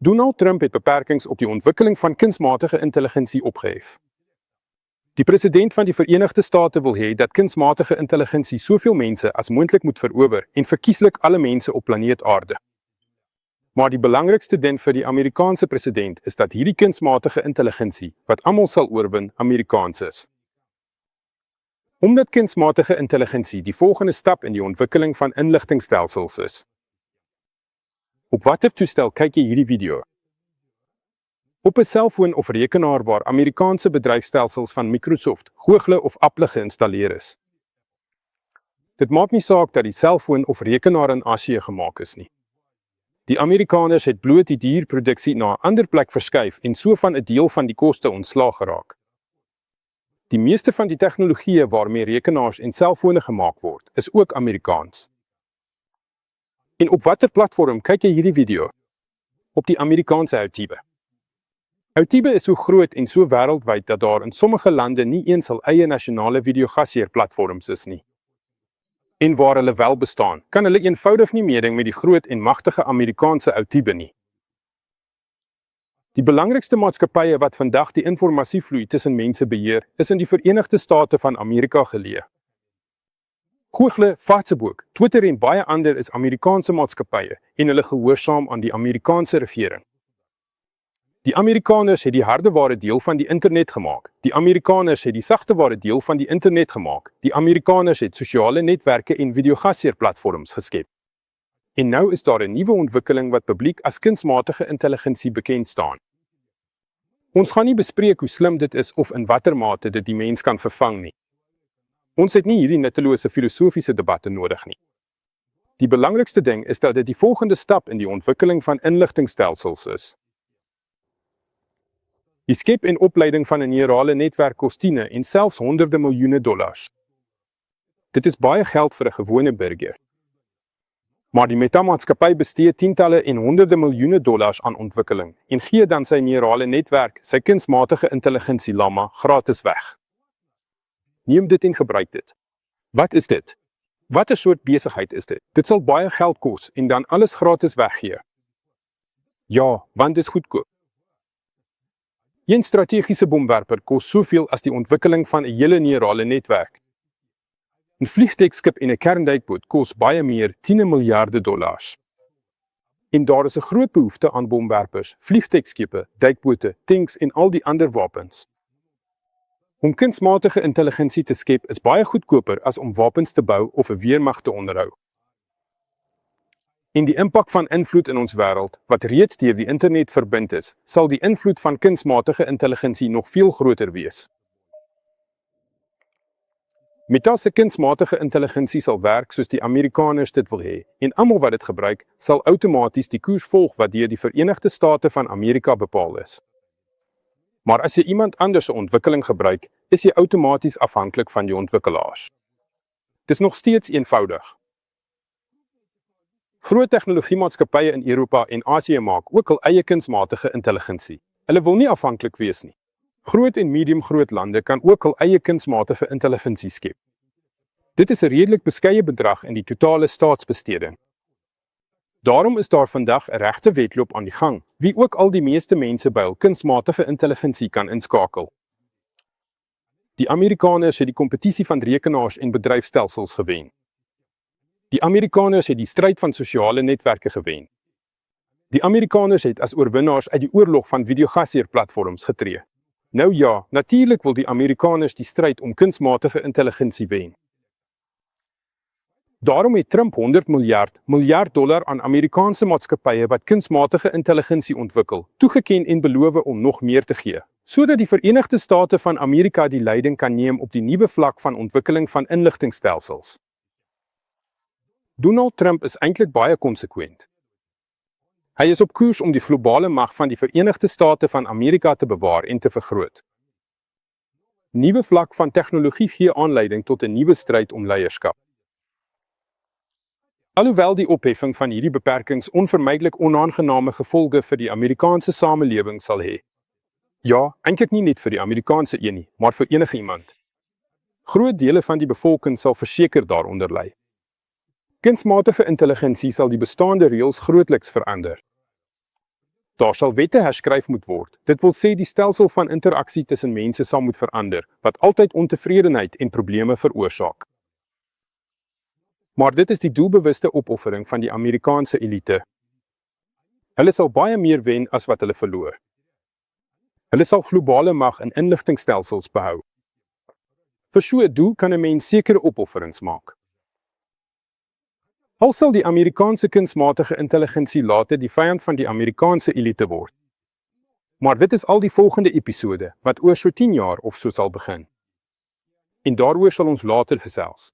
Donald Trump het beperkings op die ontwikkeling van kunsmatige intelligensie opgehef. Die president van die Verenigde State wil hê dat kunsmatige intelligensie soveel mense as moontlik moet verower en verkieslik alle mense op planeet Aarde. Maar die belangrikste ding vir die Amerikaanse president is dat hierdie kunsmatige intelligensie, wat almal sal oorwin, Amerikaans is. Omdat kunsmatige intelligensie die volgende stap in die ontwikkeling van inligtingstelsels is. Op watter toestel kyk jy hierdie video? Op 'n selfoon of rekenaar waar Amerikaanse bedryfstelsels van Microsoft, Google of Apple geïnstalleer is. Dit maak nie saak dat die selfoon of rekenaar in Asië gemaak is nie. Die Amerikaners het bloot die dierproduksie na 'n ander plek verskuif en so van 'n deel van die koste ontslaag geraak. Die meeste van die tegnologieë waarmee rekenaars en selfone gemaak word, is ook Amerikaans. En op watter platform kyk jy hierdie video? Op die Amerikaanse YouTube. YouTube is so groot en so wêreldwyd dat daar in sommige lande nie eens hul eie nasionale videogasheerplatforms is nie. En waar hulle wel bestaan, kan hulle eenvoudig nie meeding met die groot en magtige Amerikaanse YouTube nie. Die belangrikste maatskappye wat vandag die informasievloei tussen mense beheer, is in die Verenigde State van Amerika geleë. Google, Facebook, Twitter en baie ander is Amerikaanse maatskappye en hulle gehoorsaam aan die Amerikaanse regering. Die Amerikaners het die hardeware deel van die internet gemaak. Die Amerikaners het die sagteware deel van die internet gemaak. Die Amerikaners het sosiale netwerke en videogasheerplatforms geskep. En nou is daar 'n nuwe ontwikkeling wat publiek as kunsmatige intelligensie bekend staan. Ons gaan nie bespreek hoe slim dit is of in watter mate dit die mens kan vervang nie. Ons het nie hierdie nuttelose filosofiese debatte nodig nie. Die belangrikste ding is dat dit die volgende stap in die ontwikkeling van inligtingstelsels is. Die skep en opleiding van 'n neurale netwerk kos tiene en selfs honderde miljoene dollars. Dit is baie geld vir 'n gewone burger. Maar die Meta-maatskappy bestee tientalle en honderde miljoene dollars aan ontwikkeling en gee dan sy neurale netwerk, sy kunsmatige intelligensie Llama, gratis weg. Neem dit en gebruik dit. Wat is dit? Watter soort besigheid is dit? Dit sal baie geld kos en dan alles gratis weggee. Ja, want dit is goedkoop. Een strategiese bomwerper kos soveel as die ontwikkeling van 'n hele neurale netwerk. 'n Vliegdekskip en 'n kernduikboot kos baie meer, tiene miljarde dollars. En daar is 'n groot behoefte aan bomwerpers, vliegdekskepe, duikbote, tanks en al die ander wapens. Om kunsmatige intelligensie te skep is baie goedkoper as om wapens te bou of 'n weermag te onderhou. En die impak van invloed in ons wêreld, wat reeds deur die internet verbind is, sal die invloed van kunsmatige intelligensie nog veel groter wees. Meta se kunsmatige intelligensie sal werk soos die Amerikaners dit wil hê, en almal wat dit gebruik, sal outomaties die koers volg wat deur die Verenigde State van Amerika bepaal is. Maar as jy iemand anders se ontwikkeling gebruik, is jy outomaties afhanklik van die ontwikkelaars. Dis nog steeds eenvoudig. Groot tegnologiemaatskappye in Europa en Asië maak ook hul eie kunsmatige intelligensie. Hulle wil nie afhanklik wees nie. Groot en medium groot lande kan ook hul eie kunsmatige intelligensie skep. Dit is 'n redelik beskeie bedrag in die totale staatsbesteding. Daarom is daar vandag 'n regte wedloop aan die gang, wie ook al die meeste mense by hul kunsmatige intelligensie kan inskakel. Die Amerikaners het die kompetisie van rekenaars en bedryfstelsels gewen. Die Amerikaners het die stryd van sosiale netwerke gewen. Die Amerikaners het as oorwinnaars uit die oorlog van videogasheerplatforms getree. Nou ja, natuurlik wil die Amerikaners die stryd om kunsmatige intelligensie wen. Daarom het Trump 100 miljard dollar aan Amerikaanse maatskappye wat kunsmatige intelligensie ontwikkel, toegeken en beloof om nog meer te gee, sodat die Verenigde State van Amerika die leiding kan neem op die nuwe vlak van ontwikkeling van inligtingstelsels. Donald Trump is eintlik baie konsekwent. Hy is op koers om die globale mag van die Verenigde State van Amerika te bewaar en te vergroot. Nuwe vlak van tegnologie gee aanleiding tot 'n nuwe stryd om leierskap. Alhoewel die opheffing van hierdie beperkings onvermydelik onaangename gevolge vir die Amerikaanse samelewing sal hê. Ja, eintlik nie net vir die Amerikaanse een nie, maar vir enige iemand. Groot dele van die bevolking sal verseker daaronder ly. Kunsmatige intelligensie sal die bestaande reëls grootliks verander. Daar sal wette herskryf moet word. Dit wil sê die stelsel van interaksie tussen mense sal moet verander, wat altyd ontevredenheid en probleme veroorsaak. Maar dit is die doelbewuste opoffering van die Amerikaanse elite. Hulle sal baie meer wen as wat hulle verloor. Hulle sal globale mag in inligtingstelsels behou. Vir so 'n doel kan 'n mens sekere opofferings maak. Al sal die Amerikaanse kunsmatige intelligensie later die vyand van die Amerikaanse elite word. Maar dit is al die volgende episode, wat oor so 10 jaar of so sal begin. En daaroor sal ons later gesels.